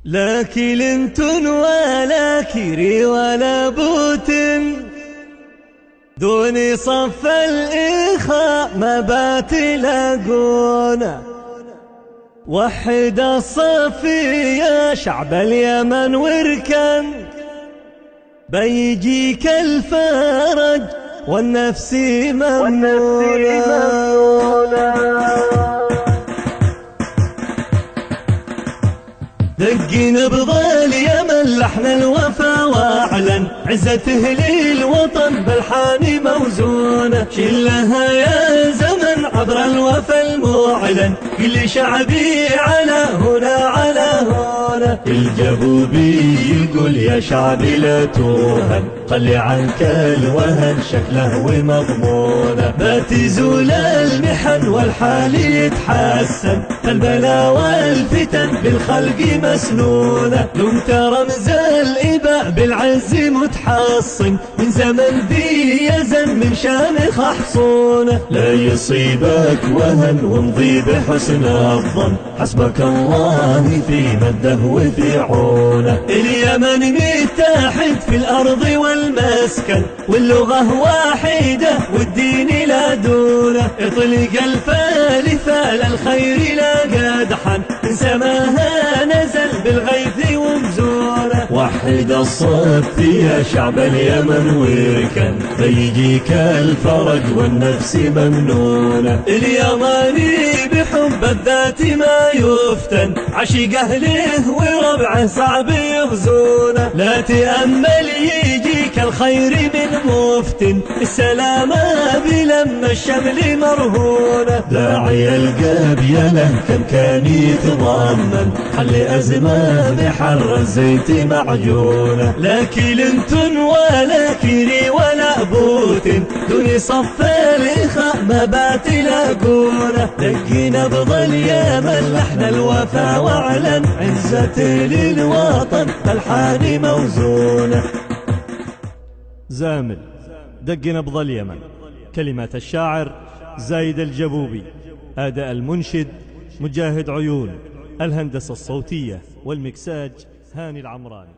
لا كلينتون ولا كيري ولا بوتين دون صف الإخاء ما بات يلاقونا. وحد الصف يا شعب اليمن واركن بيجيك الفرج والنفس ممنونة. دق نبض اليمن لحن الوفا واعلن عزته للوطن بالحان موزونة. شلها يا زمن عبر الوفا المعلن كل شعبي على هنا على هنا. الجبوبي يقول يا شعبي لا توهن خلي عنك الوهن شكله ومضمونه. ما تزول المحن والحال يتحسن البلا والفتن بالخلق مسنونة. دمت رمز الإباء بالعز متحصن من زمن ذي يزن من شامخ حصونه. لا يصيبك وهن وامضي بحسن الظن حسبك الله في مده وفي عونه. اليمن متحد في الأرض والمسكن واللغة واحدة والدين لا دونه. اطلق الفال الخير لا قدحا من سماها نزل بالغيث ومزونه. وحد الصف يا شعب اليمن واركن فيجيك الفرج والنفس ممنونة. اليماني بحب الذات ما يفتن عشق أهله وربعه صعب يغزونه. لا تأمل يجيك الخير من مفتن السلامة بلم الشمل مرهونة. داعي القلب يا له كم كان يتضمن حل أزمة بحر الزيت معجونة. لا كلينتون ولا كيري ولا بوتين دون صف الإخاء ما بات يلاقونه. دق نبض اليمن لحن الوفا واعلن عزة للوطن بالحان موزونة. زامل دق نبض اليمن. كلمات الشاعر زايد الجبوبي. أداء المنشد مجاهد عيون. الهندسة الصوتية والمكساج هاني العمراني.